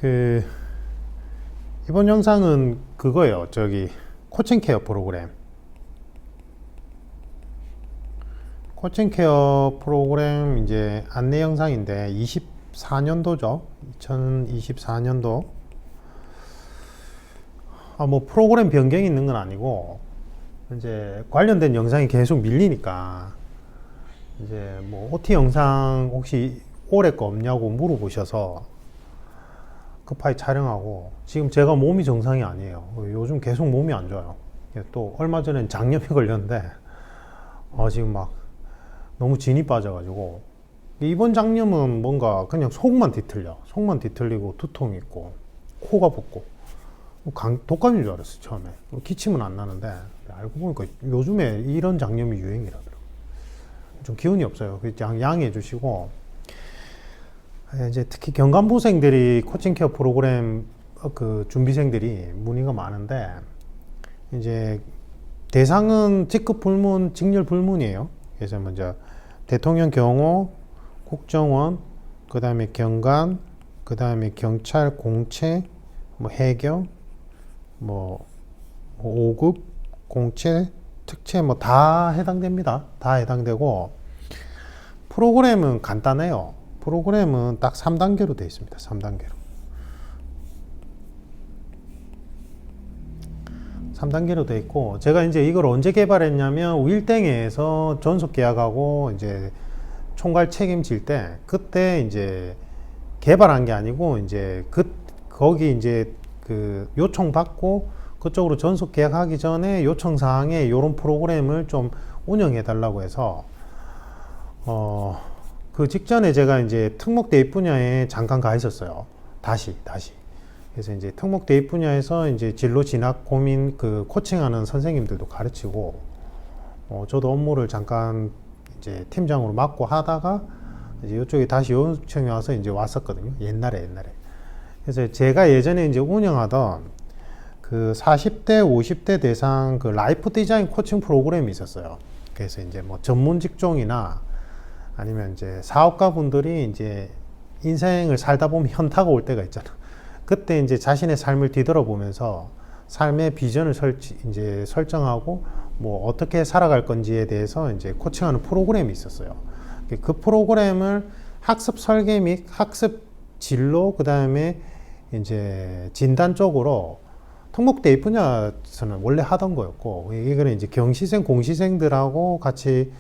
그 이번 영상은 그거예요. 저기 코칭 케어 프로그램. 코칭 케어 프로그램 이제 안내 영상인데 24년도죠. 2024년도. 뭐 프로그램 변경이 있는 건 아니고 이제 관련된 영상이 계속 밀리니까 이제 뭐 OT 영상 혹시 올해 거 없냐고 물어보셔서 급하게 촬영하고, 지금 제가 몸이 정상이 아니에요. 요즘 계속 몸이 안 좋아요. 또 얼마 전엔 장염이 걸렸는데 지금 막 너무 진이 빠져가지고, 이번 장염은 뭔가 그냥 속만 뒤틀리고 두통이 있고 코가 붓고 독감인 줄 알았어요 처음에. 기침은 안 나는데 알고 보니까 요즘에 이런 장염이 유행이라더라고요. 좀 기운이 없어요. 양해해 주시고, 이제 특히 경감고생들이 코칭 케어 프로그램 그 준비생들이 문의가 많은데, 이제 대상은 직급 불문, 직렬 불문이에요. 그래서 먼저 대통령 경호, 국정원, 그 다음에 경관, 그 다음에 경찰, 공채, 뭐 해경, 뭐 5급, 공채, 특채 뭐 다 해당됩니다. 다 해당되고, 프로그램은 간단해요. 프로그램은 딱 3단계로 되어 있습니다. 3단계로 되어 있고, 제가 이제 이걸 언제 개발했냐면 윌땡에서 전속 계약하고 이제 총괄 책임질 때, 그때 이제 개발한 게 아니고, 이제 거기 이제 그 요청 받고 그쪽으로 전속 계약하기 전에 요청 사항에 이런 프로그램을 좀 운영해 달라고 해서 그 직전에 제가 이제 특목 대입 분야에 잠깐 가 있었어요. 다시. 그래서 이제 특목 대입 분야에서 이제 진로 진학 고민 그 코칭하는 선생님들도 가르치고, 저도 업무를 잠깐 이제 팀장으로 맡고 하다가 이제 이쪽에 다시 요청이 와서 이제 왔었거든요. 옛날에. 그래서 제가 예전에 이제 운영하던 그 40대, 50대 대상 그 라이프 디자인 코칭 프로그램이 있었어요. 그래서 이제 뭐 전문 직종이나 아니면 이제 사업가 분들이 이제 인생을 살다 보면 현타가 올 때가 있잖아. 그때 이제 자신의 삶을 뒤돌아보면서 삶의 비전을 설정하고 뭐 어떻게 살아갈 건지에 대해서 이제 코칭하는 프로그램이 있었어요. 그 프로그램을 학습 설계 및 학습 진로, 그 다음에 이제 진단 쪽으로 특목 대입 분야에서는 원래 하던 거였고, 이거는 이제 경시생, 공시생들하고 같이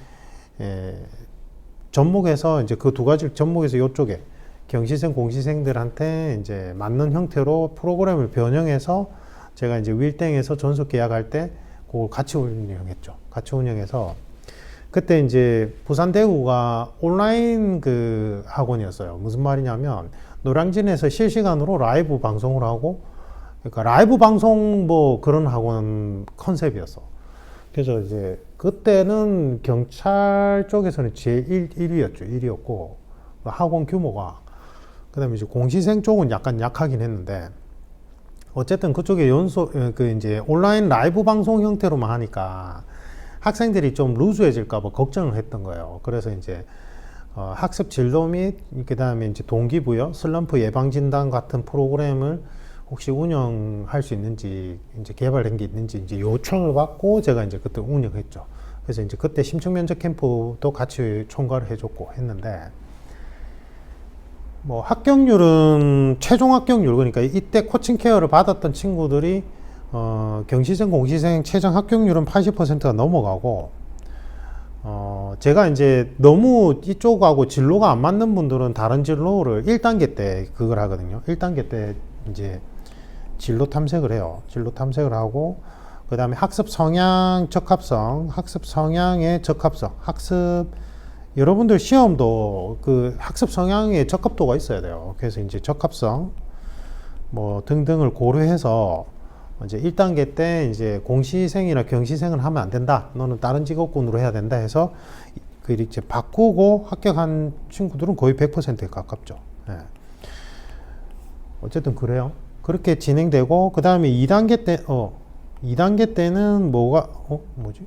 접목해서 이제 그 두 가지를 접목해서 이쪽에 경시생, 공시생들한테 이제 맞는 형태로 프로그램을 변형해서 제가 이제 윌땡에서 전속 계약할 때 그걸 같이 운영했죠. 같이 운영해서 그때 이제 부산대구가 온라인 그 학원이었어요. 무슨 말이냐면 노량진에서 실시간으로 라이브 방송을 하고, 그러니까 라이브 방송 뭐 그런 학원 컨셉이었어. 그래서 이제 그때는 경찰 쪽에서는 제일 1위였죠. 1위였고 학원 규모가. 그다음에 이제 공시생 쪽은 약간 약하긴 했는데, 어쨌든 그쪽에 그 이제 온라인 라이브 방송 형태로만 하니까 학생들이 좀 루즈해질까봐 걱정을 했던 거예요. 그래서 이제 학습 진로 및 그다음에 이제 동기부여, 슬럼프 예방 진단 같은 프로그램을 혹시 운영할 수 있는지, 이제 개발된 게 있는지 이제 요청을 받고 제가 이제 그때 운영했죠. 그래서 이제 그때 심층 면접 캠프도 같이 총괄을 해줬고 했는데, 뭐 합격률은 최종 합격률, 그러니까 이때 코칭 케어를 받았던 친구들이 경시생, 공시생 최종 합격률은 80%가 넘어가고, 제가 이제 너무 이쪽하고 진로가 안 맞는 분들은 다른 진로를 1단계 때 그걸 하거든요. 1단계 때 이제 진로 탐색을 해요. 진로 탐색을 하고, 그 다음에 학습 성향 적합성, 학습 성향의 적합성, 여러분들 시험도 그 학습 성향의 적합도가 있어야 돼요. 그래서 이제 적합성 뭐 등등을 고려해서 이제 1단계 때 이제 공시생이나 경시생은 하면 안 된다, 너는 다른 직업군으로 해야 된다 해서 그 이제 바꾸고 합격한 친구들은 거의 100%에 가깝죠. 예. 어쨌든 그래요. 그렇게 진행되고, 그 다음에 2단계 때는 뭐지?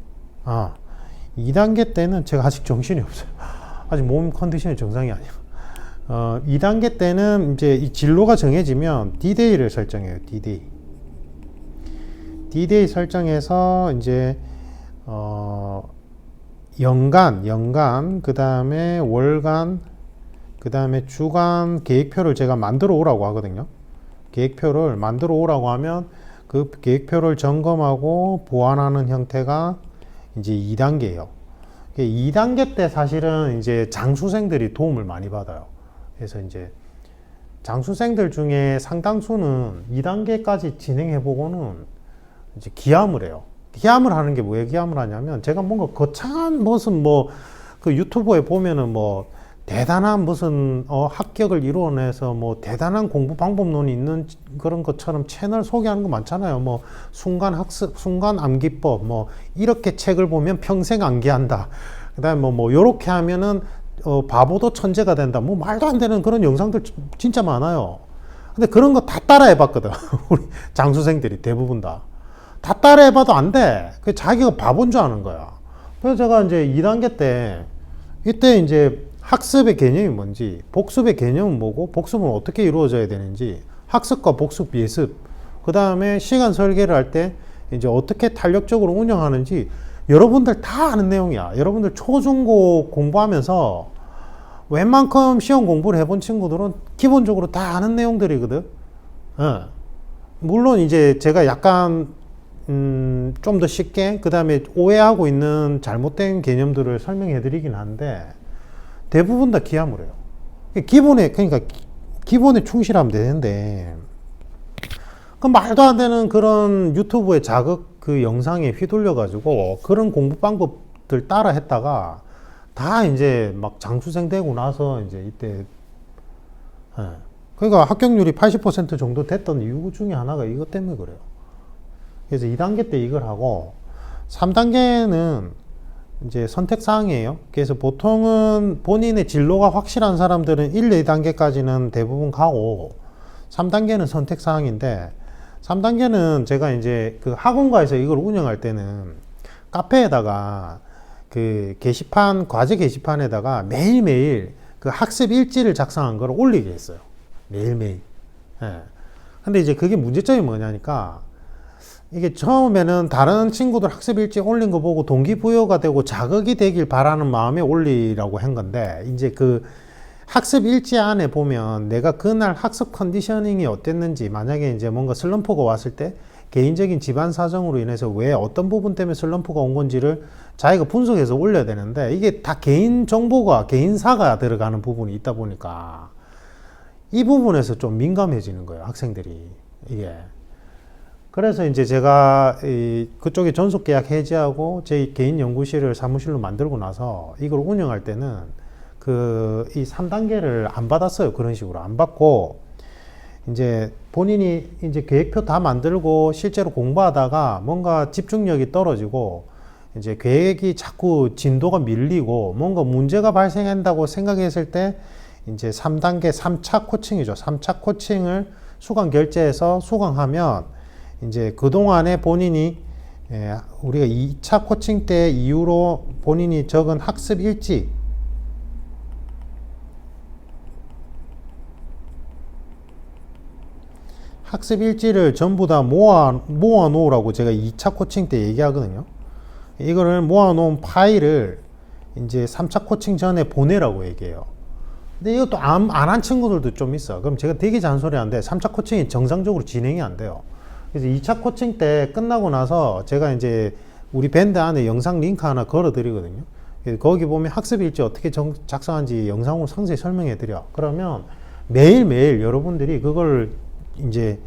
2단계 때는 제가 아직 정신이 없어요. 아직 몸 컨디션이 정상이 아니에요. 2단계 때는 이제 이 진로가 정해지면 D-Day를 설정해요. D-Day. D-Day 설정해서 이제 연간, 그 다음에 월간, 그 다음에 주간 계획표를 제가 만들어 오라고 하거든요. 계획표를 만들어 오라고 하면 그 계획표를 점검하고 보완하는 형태가 이제 2단계예요. 2단계 때 사실은 이제 장수생들이 도움을 많이 받아요. 그래서 이제 장수생들 중에 상당수는 2단계까지 진행해보고는 이제 기함을 해요. 기함을 하는 게 왜 기함을 하냐면, 제가 뭔가 거창한 무슨 그 유튜브에 보면은 대단한 무슨 합격을 이루어내서 대단한 공부 방법론이 있는 그런 것처럼 채널 소개하는 거 많잖아요. 순간 학습, 순간 암기법, 이렇게 책을 보면 평생 암기한다. 그다음에 요렇게 하면은 바보도 천재가 된다. 말도 안 되는 그런 영상들 진짜 많아요. 근데 그런 거 다 따라해 봤거든. 우리 장수생들이 대부분 다 따라해 봐도 안 돼. 그 자기가 바본 줄 아는 거야. 그래서 제가 이제 2단계 때 이때 이제 학습의 개념이 뭔지, 복습의 개념은 뭐고, 복습은 어떻게 이루어져야 되는지, 학습과 복습, 예습, 그 다음에 시간 설계를 할 때 이제 어떻게 탄력적으로 운영하는지 여러분들 다 아는 내용이야. 여러분들 초중고 공부하면서 웬만큼 시험 공부를 해본 친구들은 기본적으로 다 아는 내용들이거든. 물론 이제 제가 약간 좀 더 쉽게, 그 다음에 오해하고 있는 잘못된 개념들을 설명해 드리긴 한데 대부분 다 기하물 해요. 그러니까 기본에 충실하면 되는데, 그 말도 안 되는 그런 유튜브의 자극 그 영상에 휘둘려 가지고 그런 공부 방법들 따라 했다가 다 이제 막 장수생 되고 나서 이제 이때 그러니까 합격률이 80% 정도 됐던 이유 중에 하나가 이것 때문에 그래요. 그래서 2단계 때 이걸 하고, 3단계는 이제 선택사항이에요. 그래서 보통은 본인의 진로가 확실한 사람들은 1, 2단계까지는 대부분 가고, 3단계는 선택사항인데, 3단계는 제가 이제 그 학원가에서 이걸 운영할 때는 카페에다가 그 게시판, 과제 게시판에다가 매일매일 그 학습 일지를 작성한 걸 올리게 했어요. 매일매일. 근데 이제 그게 문제점이 뭐냐니까, 이게 처음에는 다른 친구들 학습 일지 올린 거 보고 동기부여가 되고 자극이 되길 바라는 마음에 올리라고 한 건데, 이제 그 학습 일지 안에 보면 내가 그날 학습 컨디셔닝이 어땠는지, 만약에 이제 뭔가 슬럼프가 왔을 때 개인적인 집안 사정으로 인해서 왜 어떤 부분 때문에 슬럼프가 온 건지를 자기가 분석해서 올려야 되는데, 이게 다 개인 정보가, 개인사가 들어가는 부분이 있다 보니까 이 부분에서 좀 민감해지는 거예요, 학생들이. 이게. 그래서 이제 제가 그쪽에 전속 계약 해지하고 제 개인 연구실을 사무실로 만들고 나서 이걸 운영할 때는 이 3단계를 안 받았어요. 그런 식으로 안 받고, 이제 본인이 이제 계획표 다 만들고 실제로 공부하다가 뭔가 집중력이 떨어지고 이제 계획이 자꾸 진도가 밀리고 뭔가 문제가 발생한다고 생각했을 때 이제 3단계 3차 코칭이죠. 3차 코칭을 수강 결제해서 수강하면 이제 그동안에 본인이 우리가 2차 코칭 때 이후로 본인이 적은 학습 일지, 학습 일지를 전부 다 모아 놓으라고 제가 2차 코칭 때 얘기하거든요. 이거를 모아 놓은 파일을 이제 3차 코칭 전에 보내라고 얘기해요. 근데 이것도 안 한 친구들도 좀 있어. 그럼 제가 되게 잔소리하는데 3차 코칭이 정상적으로 진행이 안 돼요. 그래서 2차 코칭 때 끝나고 나서 제가 이제 우리 밴드 안에 영상 링크 하나 걸어 드리거든요. 거기 보면 학습 일지 어떻게 작성한지 영상으로 상세히 설명해 드려. 그러면 매일매일 여러분들이 그걸 이제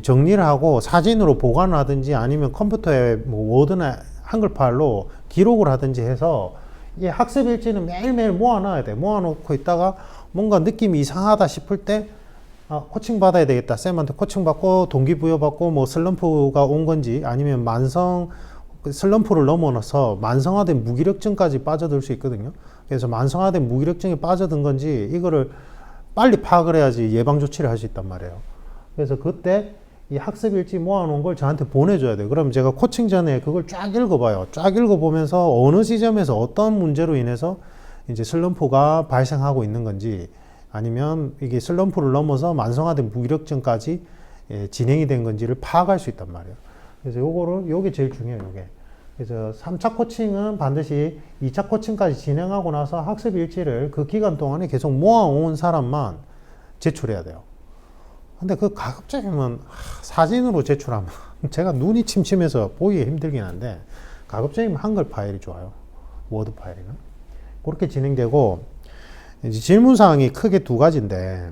정리를 하고 사진으로 보관을 하든지 아니면 컴퓨터에 워드나 한글 파일로 기록을 하든지 해서 이 학습 일지는 매일매일 모아놔야 돼. 모아놓고 있다가 뭔가 느낌이 이상하다 싶을 때 코칭 받아야 되겠다. 쌤한테 코칭 받고 동기부여 받고 슬럼프가 온 건지, 아니면 슬럼프를 넘어서 만성화된 무기력증까지 빠져들 수 있거든요. 그래서 만성화된 무기력증에 빠져든 건지 이거를 빨리 파악을 해야지 예방 조치를 할 수 있단 말이에요. 그래서 그때 이 학습 일지 모아놓은 걸 저한테 보내줘야 돼요. 그럼 제가 코칭 전에 그걸 쫙 읽어봐요. 쫙 읽어보면서 어느 지점에서 어떤 문제로 인해서 이제 슬럼프가 발생하고 있는 건지, 아니면 이게 슬럼프를 넘어서 만성화된 무기력증까지 진행이 된 건지를 파악할 수 있단 말이에요. 그래서 요게 제일 중요해요, 요게. 그래서 3차 코칭은 반드시 2차 코칭까지 진행하고 나서 학습 일지를 그 기간 동안에 계속 모아온 사람만 제출해야 돼요. 근데 그 가급적이면 사진으로 제출하면 제가 눈이 침침해서 보기가 힘들긴 한데 가급적이면 한글 파일이 좋아요. 워드 파일이는. 그렇게 진행되고 이제 질문사항이 크게 두 가지인데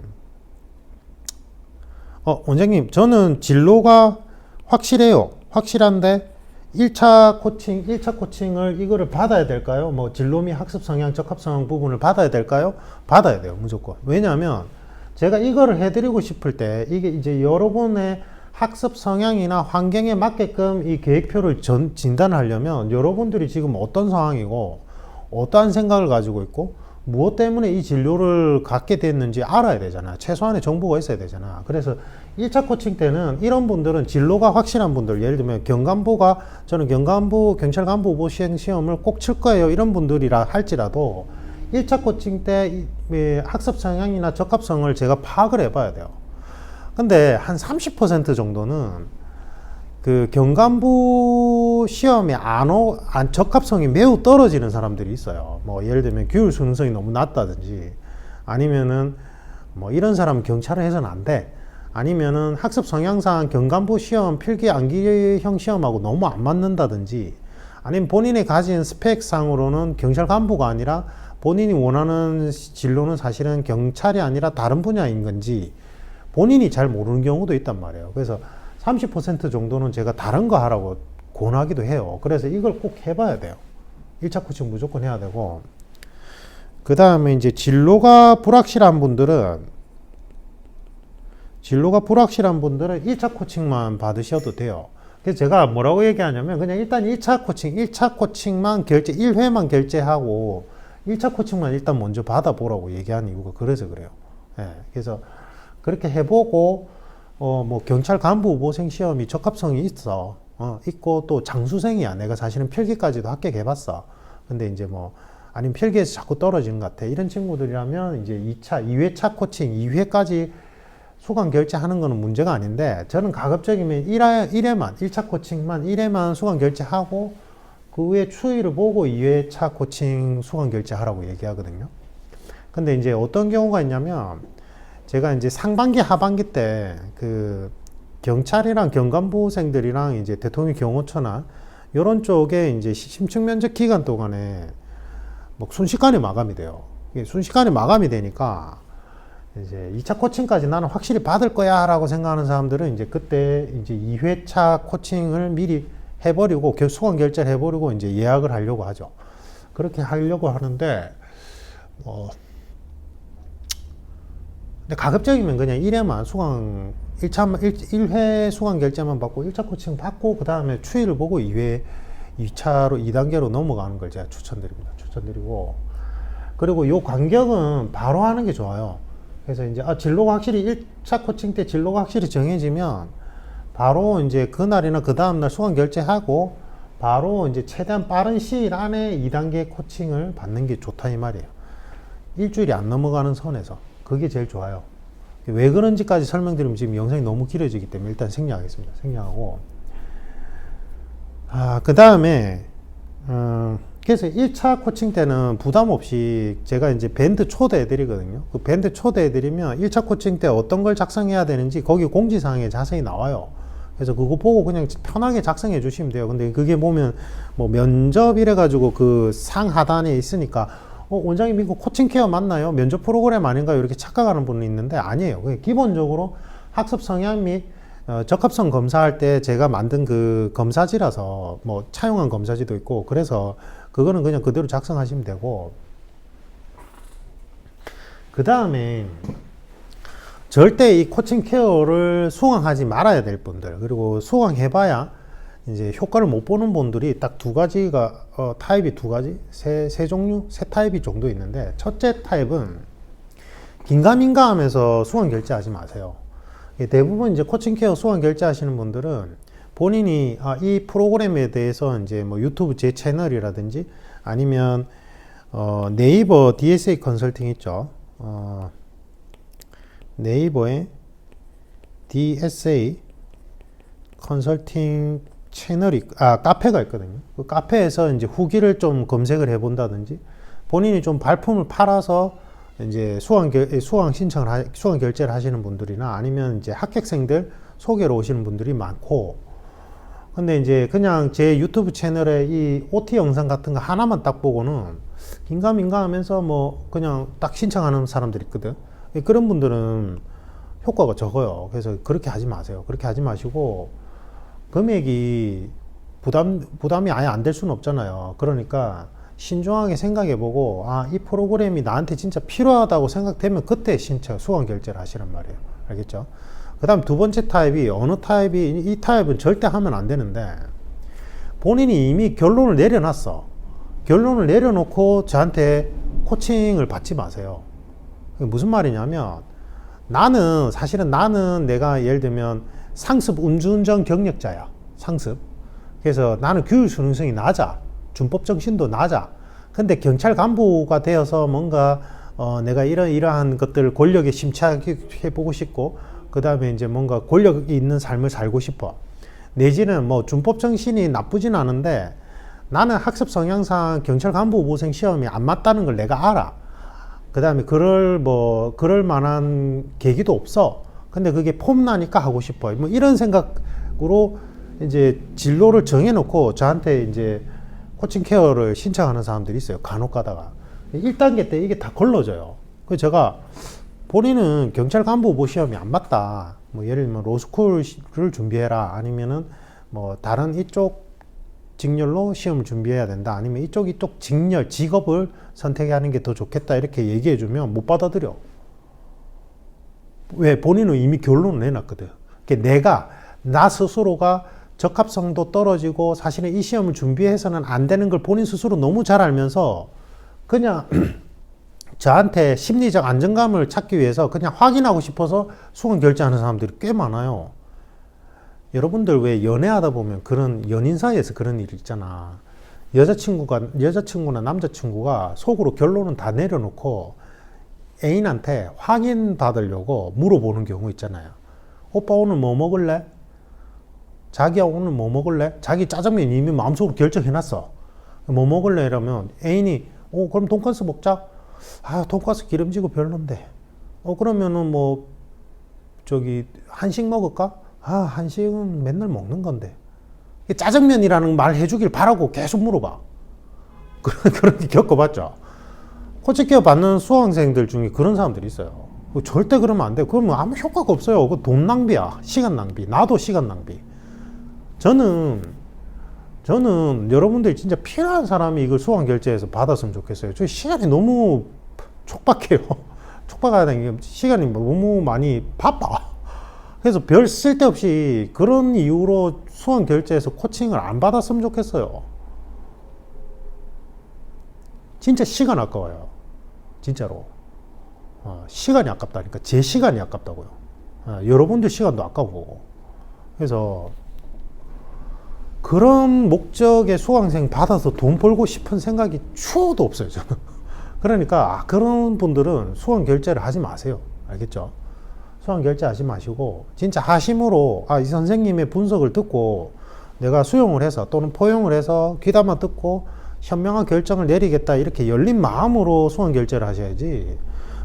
원장님 저는 진로가 확실해요. 확실한데 1차 코칭을 이거를 받아야 될까요? 뭐 진로 및 학습 성향, 적합성 부분을 받아야 될까요? 받아야 돼요, 무조건. 왜냐하면 제가 이거를 해드리고 싶을 때 이게 이제 여러분의 학습 성향이나 환경에 맞게끔 이 계획표를 진단을 하려면 여러분들이 지금 어떤 상황이고 어떠한 생각을 가지고 있고 무엇 때문에 이 진로를 갖게 됐는지 알아야 되잖아. 최소한의 정보가 있어야 되잖아. 그래서 1차 코칭 때는 이런 분들은 진로가 확실한 분들, 예를 들면 저는 경찰 간부 후보 시험을 꼭 칠 거예요. 이런 분들이라 할지라도 1차 코칭 때 학습 성향이나 적합성을 제가 파악을 해봐야 돼요. 근데 한 30% 정도는 그 경간부 시험에 적합성이 매우 떨어지는 사람들이 있어요. 뭐 예를 들면 규율 수능성이 너무 낮다든지 아니면은 뭐 이런 사람은 경찰을 해서는 안 돼. 아니면은 학습 성향상 경간부 시험 필기 암기형 시험하고 너무 안 맞는다든지 아니면 본인이 가진 스펙상으로는 경찰 간부가 아니라 본인이 원하는 진로는 사실은 경찰이 아니라 다른 분야인 건지 본인이 잘 모르는 경우도 있단 말이에요. 그래서 30% 정도는 제가 다른 거 하라고 권하기도 해요. 그래서 이걸 꼭 해봐야 돼요. 1차 코칭 무조건 해야 되고, 그 다음에 이제 진로가 불확실한 분들은 1차 코칭만 받으셔도 돼요. 그래서 제가 뭐라고 얘기하냐면 그냥 일단 1차 코칭만 1회만 결제하고 1차 코칭만 일단 먼저 받아보라고 얘기하는 이유가 그래서 그래요. 예, 그래서 그렇게 해보고 뭐 경찰 간부 후보생 시험이 적합성이 있고 또 장수생이야. 내가 사실은 필기까지도 합격해봤어. 근데 이제 뭐 아니면 필기에서 자꾸 떨어지는 것 같아. 이런 친구들이라면 이제 2회차 코칭 2회까지 수강 결제하는 거는 문제가 아닌데 저는 가급적이면 1차 코칭만 1회만 수강 결제하고 그 후에 추이를 보고 2회차 코칭 수강 결제하라고 얘기하거든요. 근데 이제 어떤 경우가 있냐면 제가 이제 상반기 하반기 때 그 경찰이랑 경간부생들이랑 이제 대통령 경호처나 이런 쪽에 이제 심층 면접 기간 동안에 뭐 순식간에 마감이 돼요. 순식간에 마감이 되니까 이제 2차 코칭까지 나는 확실히 받을 거야 라고 생각하는 사람들은 이제 그때 이제 2회차 코칭을 미리 해버리고 수강 결제를 해버리고 이제 예약을 하려고 하죠. 그렇게 하려고 하는데 근데 가급적이면 그냥 1회 수강 결제만 받고 1차 코칭 받고 그 다음에 추이를 보고 2단계로 넘어가는 걸 제가 추천드리고 그리고 요 간격은 바로 하는 게 좋아요. 그래서 이제 진로가 확실히 1차 코칭 때 진로가 확실히 정해지면 바로 이제 그날이나 그 다음날 수강 결제하고 바로 이제 최대한 빠른 시일 안에 2단계 코칭을 받는 게 좋다 이 말이에요. 일주일이 안 넘어가는 선에서 그게 제일 좋아요. 왜 그런지까지 설명드리면 지금 영상이 너무 길어지기 때문에 일단 생략하겠습니다. 생략하고 그 다음에 그래서 1차 코칭 때는 부담 없이 제가 이제 밴드 초대해 드리거든요. 그 밴드 초대해 드리면 1차 코칭 때 어떤 걸 작성해야 되는지 거기 공지사항에 자세히 나와요. 그래서 그거 보고 그냥 편하게 작성해 주시면 돼요. 근데 그게 보면 뭐 면접 이래 가지고 그 상하단에 있으니까 원장님 이거 코칭 케어 맞나요? 면접 프로그램 아닌가요? 이렇게 착각하는 분이 있는데 아니에요. 그게 기본적으로 학습 성향 및 적합성 검사할 때 제가 만든 그 검사지라서 뭐 차용한 검사지도 있고 그래서 그거는 그냥 그대로 작성하시면 되고 그 다음에 절대 이 코칭 케어를 수강하지 말아야 될 분들 그리고 수강해봐야 이제 효과를 못 보는 분들이 딱 두 가지가 타입이 두 가지 세 타입이 정도 있는데 첫째 타입은 긴가민가하면서 수강 결제하지 마세요. 대부분 이제 코칭 케어 수강 결제하시는 분들은 본인이 이 프로그램에 대해서 이제 뭐 유튜브 제 채널이라든지 아니면 네이버 DSA 컨설팅 있죠. 네이버에 DSA 컨설팅 채널이, 카페가 있거든요. 그 카페에서 이제 후기를 좀 검색을 해 본다든지, 본인이 좀 발품을 팔아서 이제 수강 결제를 하시는 분들이나 아니면 이제 합격생들 소개로 오시는 분들이 많고, 근데 이제 그냥 제 유튜브 채널에 이 OT 영상 같은 거 하나만 딱 보고는 긴가민가 하면서 뭐 그냥 딱 신청하는 사람들이 있거든. 그런 분들은 효과가 적어요. 그래서 그렇게 하지 마세요. 그렇게 하지 마시고, 금액이 부담이 아예 안 될 수는 없잖아요. 그러니까 신중하게 생각해보고, 이 프로그램이 나한테 진짜 필요하다고 생각되면 그때 수강 결제를 하시란 말이에요. 알겠죠? 그 다음 두 번째 타입이, 어느 타입이, 이 타입은 절대 하면 안 되는데, 본인이 이미 결론을 내려놨어. 결론을 내려놓고 저한테 코칭을 받지 마세요. 무슨 말이냐면, 사실은 나는 내가 예를 들면 상습 음주운전 경력자야. 상습. 그래서 나는 규율 수능성이 낮아. 준법 정신도 낮아. 근데 경찰 간부가 되어서 뭔가 내가 이러한 것들 권력에 심취해 보고 싶고, 그 다음에 이제 뭔가 권력이 있는 삶을 살고 싶어. 내지는 뭐 준법 정신이 나쁘진 않은데, 나는 학습 성향상 경찰 간부 후보생 시험이 안 맞다는 걸 내가 알아. 그 다음에 그럴 만한 계기도 없어. 근데 그게 폼나니까 하고 싶어. 뭐 이런 생각으로 이제 진로를 정해놓고 저한테 이제 코칭 케어를 신청하는 사람들이 있어요. 간혹 가다가. 1단계 때 이게 다 걸러져요. 그래서 제가, 본인은 경찰 간부 후보 시험이 안 맞다. 뭐 예를 들면 로스쿨을 준비해라. 아니면은 뭐 다른 이쪽 직렬로 시험을 준비해야 된다. 아니면 이쪽 직업을 선택하는 게 더 좋겠다. 이렇게 얘기해주면 못 받아들여. 왜? 본인은 이미 결론을 내놨거든. 그러니까 나 스스로가 적합성도 떨어지고 사실은 이 시험을 준비해서는 안 되는 걸 본인 스스로 너무 잘 알면서 그냥 저한테 심리적 안정감을 찾기 위해서 그냥 확인하고 싶어서 수강 결제하는 사람들이 꽤 많아요. 여러분들 왜 연애하다 보면 그런 연인 사이에서 그런 일이 있잖아. 여자친구나 남자친구가 속으로 결론은 다 내려놓고 애인한테 확인 받으려고 물어보는 경우 있잖아요. 오빠 오늘 뭐 먹을래? 자기야 오늘 뭐 먹을래? 자기 짜장면 이미 마음속으로 결정해놨어. 뭐 먹을래? 이러면 애인이 그럼 돈가스 먹자. 돈가스 기름지고 별론데. 그러면은 한식 먹을까? 한식은 맨날 먹는 건데. 짜장면이라는 말 해주길 바라고 계속 물어봐. 그렇게 겪어봤죠. 코치케어 받는 수강생들 중에 그런 사람들이 있어요. 절대 그러면 안 돼. 그러면 아무 효과가 없어요. 그 돈 낭비야. 시간 낭비. 나도 시간 낭비. 저는 여러분들이 진짜 필요한 사람이 이걸 수강 결제해서 받았으면 좋겠어요. 저 시간이 너무 촉박해요. 촉박하다는 게 시간이 너무 많이 바빠. 그래서 별 쓸데없이 그런 이유로 수강 결제해서 코칭을 안 받았으면 좋겠어요. 진짜 시간 아까워요. 진짜로. 시간이 아깝다니까. 제 시간이 아깝다고요. 여러분들 시간도 아까워. 그래서 그런 목적의 수강생 받아서 돈 벌고 싶은 생각이 추워도 없어요, 저는. 그러니까 그런 분들은 수강 결제를 하지 마세요. 알겠죠? 수강 결제하지 마시고 진짜 하심으로 이 선생님의 분석을 듣고 내가 수용을 해서 또는 포용을 해서 귀담아 듣고 현명한 결정을 내리겠다, 이렇게 열린 마음으로 수강 결제를 하셔야지,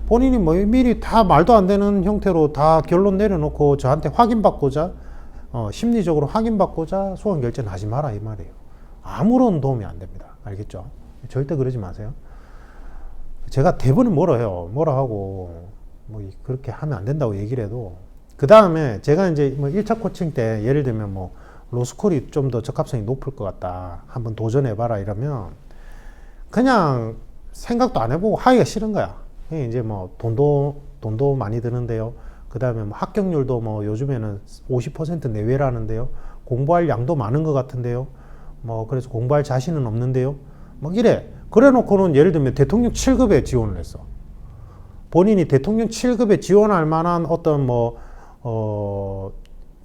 본인이 미리 다 말도 안 되는 형태로 다 결론 내려놓고 저한테 확인받고자 심리적으로 확인받고자 수강 결제는 하지 마라, 이 말이에요. 아무런 도움이 안 됩니다. 알겠죠? 절대 그러지 마세요. 제가 대부분 뭐라 해요. 뭐라 하고 그렇게 하면 안 된다고 얘기를 해도, 그 다음에 제가 이제 1차 코칭 때 예를 들면 로스쿨이 좀 더 적합성이 높을 것 같다, 한번 도전해봐라 이러면 그냥 생각도 안 해보고 하기가 싫은 거야. 이제 돈도 많이 드는데요. 그 다음에 합격률도 요즘에는 50% 내외라는데요. 공부할 양도 많은 것 같은데요. 그래서 공부할 자신은 없는데요. 이래. 그래 놓고는 예를 들면 대통령 7급에 지원을 했어. 본인이 대통령 7급에 지원할 만한 어떤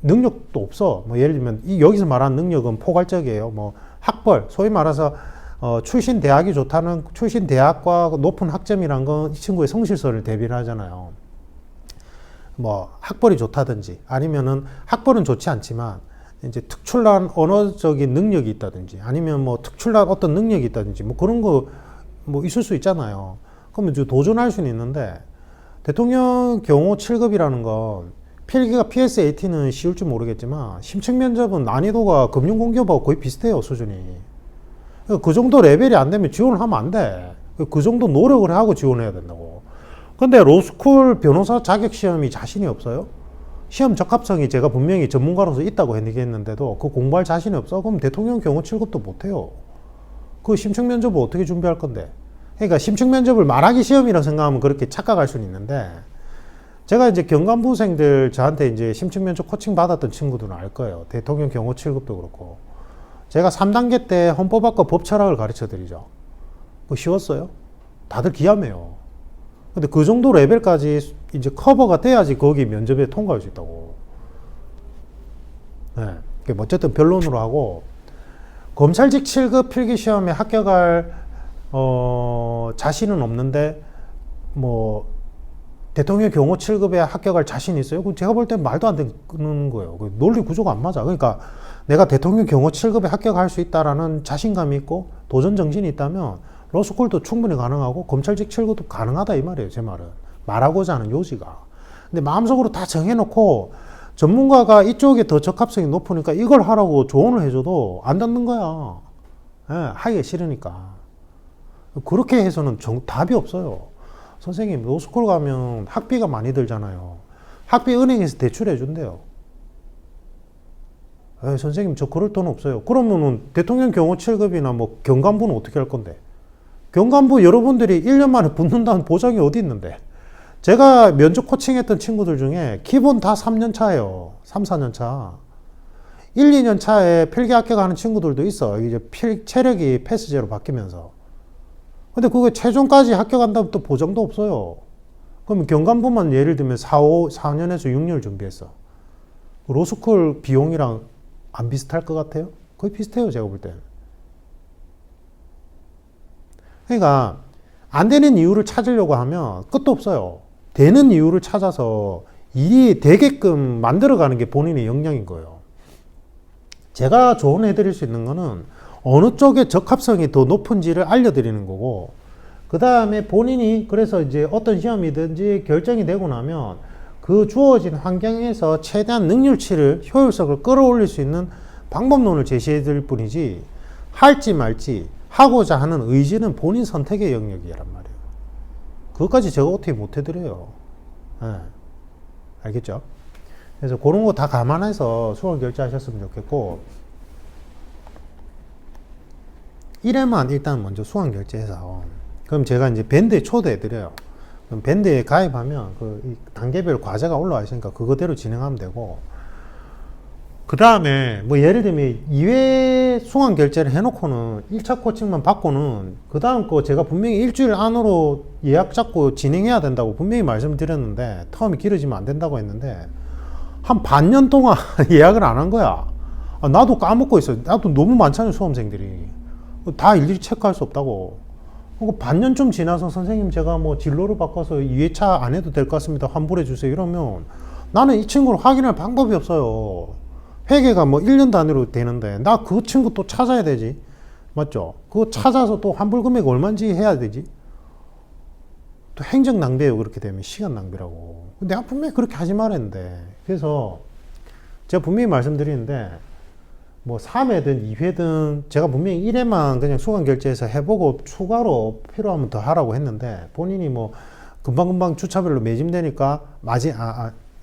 능력도 없어. 예를 들면 여기서 말하는 능력은 포괄적이에요. 학벌, 소위 말해서 출신 대학이 좋다는, 출신 대학과 높은 학점이란 건 이 친구의 성실성을 대비를 하잖아요. 뭐 학벌이 좋다든지 아니면은 학벌은 좋지 않지만 이제 특출난 언어적인 능력이 있다든지 아니면 뭐 특출난 어떤 능력이 있다든지 뭐 그런 거 뭐 있을 수 있잖아요. 그러면 이제 도전할 수는 있는데 대통령 경호 7급이라는 건 필기가 PS-AT는 쉬울 줄 모르겠지만 심층 면접은 난이도가 금융공기업하고 거의 비슷해요, 수준이. 그 정도 레벨이 안 되면 지원을 하면 안 돼. 그 정도 노력을 하고 지원해야 된다고. 근데 로스쿨 변호사 자격 시험이 자신이 없어요? 시험 적합성이 제가 분명히 전문가로서 있다고 얘기했는데도 그 공부할 자신이 없어? 그럼 대통령 경호 7급도 못해요. 그 심층 면접을 어떻게 준비할 건데? 그러니까 심층 면접을 말하기 시험이라고 생각하면 그렇게 착각할 수는 있는데 제가 이제 경관부생들 저한테 이제 심층 면접 코칭 받았던 친구들은 알 거예요. 대통령 경호 7급도 그렇고. 제가 3단계 때 헌법학과 법철학을 가르쳐 드리죠. 그거 쉬웠어요? 다들 기하매요. 근데 그 정도 레벨까지 이제 커버가 돼야지 거기 면접에 통과할 수 있다고. 네. 어쨌든 변론으로 하고, 검찰직 7급 필기시험에 합격할, 자신은 없는데, 뭐, 대통령 경호 7급에 합격할 자신이 있어요? 제가 볼 땐 말도 안 되는 거예요. 논리 구조가 안 맞아. 그러니까 내가 대통령 경호 7급에 합격할 수 있다라는 자신감이 있고 도전 정신이 있다면 로스쿨도 충분히 가능하고 검찰직 7급도 가능하다 이 말이에요. 제 말은. 말하고자 하는 요지가. 근데 마음속으로 다 정해놓고 전문가가 이쪽에 더 적합성이 높으니까 이걸 하라고 조언을 해줘도 안 듣는 거야. 예, 하기가 싫으니까. 그렇게 해서는 답이 없어요. 선생님, 로스쿨 가면 학비가 많이 들잖아요. 학비 은행에서 대출해 준대요. 선생님, 저 그럴 돈 없어요. 그러면은 대통령 경호 7급이나 뭐 경관부는 어떻게 할 건데? 경관부 여러분들이 1년 만에 붙는다는 보장이 어디 있는데? 제가 면접 코칭했던 친구들 중에 기본 다 3년 차예요. 3, 4년 차. 1, 2년 차에 필기 합격하는 친구들도 있어. 이제 체력이 패스제로 바뀌면서. 근데 그게 최종까지 합격한다면 또 보장도 없어요. 그러면 경관부만 예를 들면 4년에서 6년을 준비했어. 로스쿨 비용이랑 안 비슷할 것 같아요? 거의 비슷해요, 제가 볼 때는. 그러니까 안 되는 이유를 찾으려고 하면 끝도 없어요. 되는 이유를 찾아서 일이 되게끔 만들어가는 게 본인의 역량인 거예요. 제가 조언해 드릴 수 있는 거는 어느 쪽에 적합성이 더 높은지를 알려드리는 거고, 그 다음에 본인이 그래서 이제 어떤 시험이든지 결정이 되고 나면 그 주어진 환경에서 최대한 능률치를, 효율성을 끌어올릴 수 있는 방법론을 제시해 드릴 뿐이지, 할지 말지 하고자 하는 의지는 본인 선택의 영역이란 말이에요. 그것까지 제가 어떻게 못 해드려요. 네. 알겠죠? 그래서 그런 거 다 감안해서 수강 결제하셨으면 좋겠고, 1회만 일단 먼저 수강 결제해서, 그럼 제가 이제 밴드에 초대해 드려요. 그럼 밴드에 가입하면 그 단계별 과제가 올라와 있으니까 그거대로 진행하면 되고, 그 다음에 뭐 예를 들면 2회 수강 결제를 해놓고는 1차 코칭만 받고는 그 다음 거 제가 분명히 일주일 안으로 예약 잡고 진행해야 된다고 분명히 말씀드렸는데, 텀이 길어지면 안 된다고 했는데 한 반년 동안 예약을 안 한 거야. 나도 까먹고 있어. 나도 너무 많잖아요, 수험생들이. 다 일일이 체크할 수 없다고. 반년쯤 지나서 선생님 제가 뭐 진로를 바꿔서 2회차 안 해도 될 것 같습니다, 환불해 주세요 이러면 나는 이 친구를 확인할 방법이 없어요. 회계가 뭐 1년 단위로 되는데 나 그 친구 또 찾아야 되지. 맞죠? 그거 찾아서 또 환불 금액 얼마인지 해야 되지. 또 행정 낭비예요. 그렇게 되면 시간 낭비라고. 내가 분명히 그렇게 하지 말았는데. 그래서 제가 분명히 말씀드리는데 뭐 3회든 2회든 제가 분명히 1회만 그냥 수강 결제해서 해보고 추가로 필요하면 더 하라고 했는데, 본인이 뭐 금방금방 주차별로 매짐되니까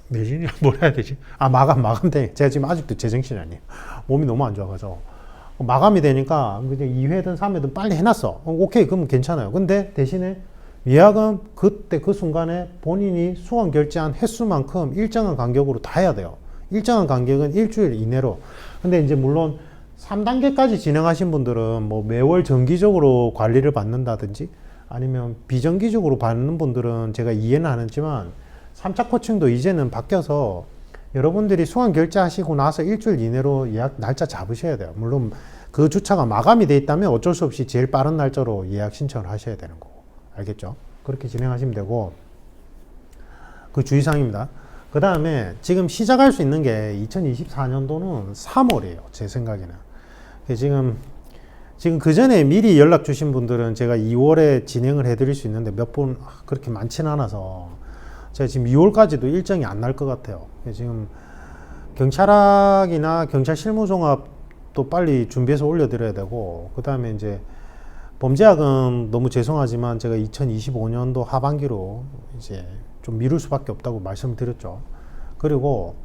매진이 뭐라 해야 되지? 마감돼. 제가 지금 아직도 제정신이 아니에요. 몸이 너무 안 좋아가지고. 마감이 되니까 그냥 2회든 3회든 빨리 해놨어. 오케이, 그럼 괜찮아요. 근데 대신에 예약은 그때 그 순간에 본인이 수강 결제한 횟수만큼 일정한 간격으로 다 해야 돼요. 일정한 간격은 일주일 이내로. 근데 이제 물론 3단계까지 진행하신 분들은 뭐 매월 정기적으로 관리를 받는다든지 아니면 비정기적으로 받는 분들은 제가 이해는 안 했지만 3차 코칭도 이제는 바뀌어서 여러분들이 수강 결제하시고 나서 일주일 이내로 예약 날짜 잡으셔야 돼요. 물론 그 주차가 마감이 돼 있다면 어쩔 수 없이 제일 빠른 날짜로 예약 신청을 하셔야 되는 거고. 알겠죠? 그렇게 진행하시면 되고, 그 주의사항입니다. 그 다음에 지금 시작할 수 있는 게 2024년도는 3월이에요. 제 생각에는. 지금 그 전에 미리 연락 주신 분들은 제가 2월에 진행을 해드릴 수 있는데 몇 분 그렇게 많지는 않아서 제가 지금 2월까지도 일정이 안 날 것 같아요. 지금 경찰학이나 경찰 실무종합도 빨리 준비해서 올려드려야 되고, 그 다음에 이제 범죄학은 너무 죄송하지만 제가 2025년도 하반기로 이제 좀 미룰 수밖에 없다고 말씀을 드렸죠. 그리고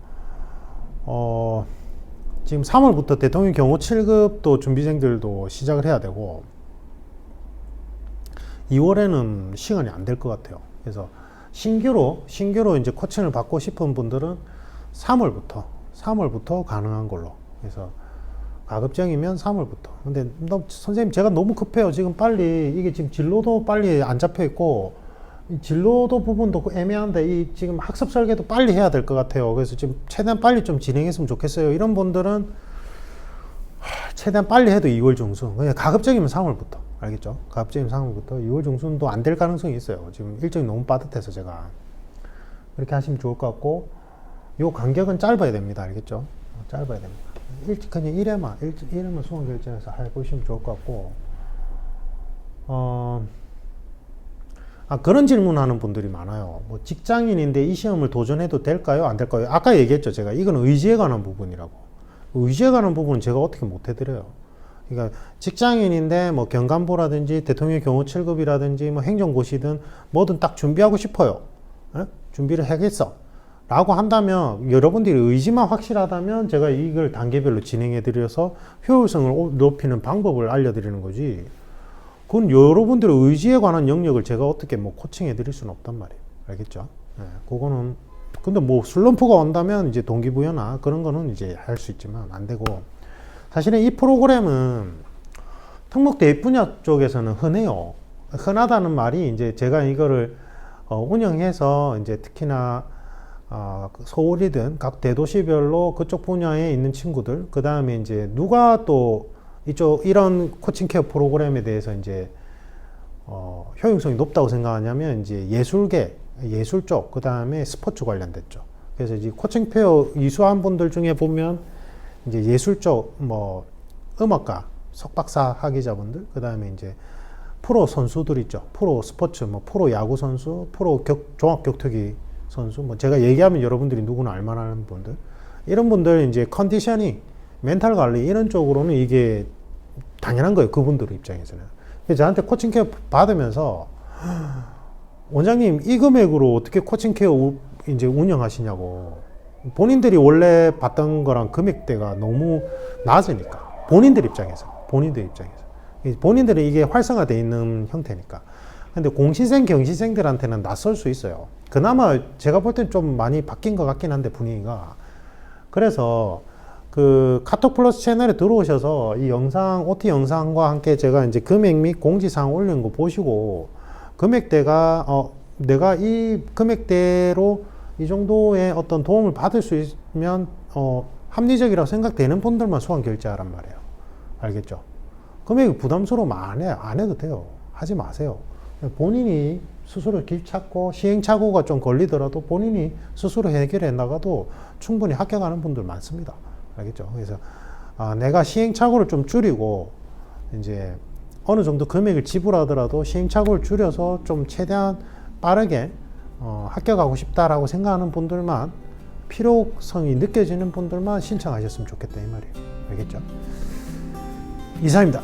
지금 3월부터 대통령 경호 7급도 준비생들도 시작을 해야 되고 2월에는 시간이 안 될 것 같아요. 그래서 신규로 이제 코칭을 받고 싶은 분들은 3월부터 가능한 걸로. 그래서 가급적이면 3월부터. 근데 선생님 제가 너무 급해요. 지금 빨리 이게 지금 진로도 빨리 안 잡혀 있고 이 진로도 부분도 애매한데 이 지금 학습 설계도 빨리 해야 될 것 같아요. 그래서 지금 최대한 빨리 좀 진행했으면 좋겠어요. 이런 분들은 최대한 빨리 해도 2월 중순. 그냥 가급적이면 3월부터. 알겠죠? 가급적이면 3월부터 2월 중순도 안 될 가능성이 있어요. 지금 일정이 너무 빠듯해서 제가. 그렇게 하시면 좋을 것 같고 요 간격은 짧아야 됩니다. 알겠죠? 짧아야 됩니다. 그냥 1회만 수강 결정해서 해보시면 좋을 것 같고, 그런 질문하는 분들이 많아요. 뭐 직장인인데 이 시험을 도전해도 될까요? 안 될까요? 아까 얘기했죠. 제가 이건 의지에 관한 부분이라고. 의지에 관한 부분은 제가 어떻게 못 해드려요. 그러니까 직장인인데 뭐 경감부라든지 대통령 경호 7급이라든지 뭐 행정고시든 뭐든 딱 준비하고 싶어요. 에? 준비를 하겠어. 라고 한다면 여러분들이 의지만 확실하다면 제가 이걸 단계별로 진행해 드려서 효율성을 높이는 방법을 알려드리는 거지, 그건 여러분들의 의지에 관한 영역을 제가 어떻게 뭐 코칭해 드릴 수는 없단 말이에요. 알겠죠? 네, 그거는 근데 뭐 슬럼프가 온다면 이제 동기부여나 그런 거는 이제 할 수 있지만 안 되고, 사실은 이 프로그램은 특목 대입 분야 쪽에서는 흔해요. 흔하다는 말이 이제 제가 이거를 운영해서 이제 특히나 서울이든 각 대도시별로 그쪽 분야에 있는 친구들, 그 다음에 이제 누가 또 이쪽 이런 코칭 케어 프로그램에 대해서 이제 효용성이 높다고 생각하냐면 이제 예술 쪽, 그 다음에 스포츠 관련된 쪽. 그래서 이제 코칭 케어 이수한 분들 중에 보면 이제 예술 쪽, 뭐 음악가, 석박사 학위자분들, 그 다음에 이제 프로 선수들 있죠. 프로 스포츠, 뭐 프로 야구 선수, 프로 종합 격투기 선수, 뭐 제가 얘기하면 여러분들이 누구나 알만한 분들, 이런 분들 이제 컨디셔닝, 멘탈 관리 이런 쪽으로는 이게 당연한 거예요. 그분들 입장에서는. 그래서 저한테 코칭 케어 받으면서 원장님 이 금액으로 어떻게 코칭 케어 이제 운영하시냐고. 본인들이 원래 받던 거랑 금액대가 너무 낮으니까 본인들 입장에서 본인들이 이게 활성화되어 있는 형태니까. 근데 공시생 경시생들한테는 낯설 수 있어요. 그나마 제가 볼 땐 좀 많이 바뀐 것 같긴 한데 분위기가. 그래서 그 카톡 플러스 채널에 들어오셔서 이 영상 OT 영상과 함께 제가 이제 금액 및 공지사항 올린 거 보시고 금액대가 내가 이 금액대로 이 정도의 어떤 도움을 받을 수 있으면 합리적이라고 생각되는 분들만 수강 결제하란 말이에요. 알겠죠? 금액이 부담스러우면 안 해도 돼요. 하지 마세요. 본인이 스스로 길 찾고 시행착오가 좀 걸리더라도 본인이 스스로 해결해 나가도 충분히 합격하는 분들 많습니다. 알겠죠? 그래서 내가 시행착오를 좀 줄이고 이제 어느 정도 금액을 지불하더라도 시행착오를 줄여서 좀 최대한 빠르게 합격하고 싶다라고 생각하는 분들만, 필요성이 느껴지는 분들만 신청하셨으면 좋겠다 이 말이에요. 알겠죠? 이상입니다.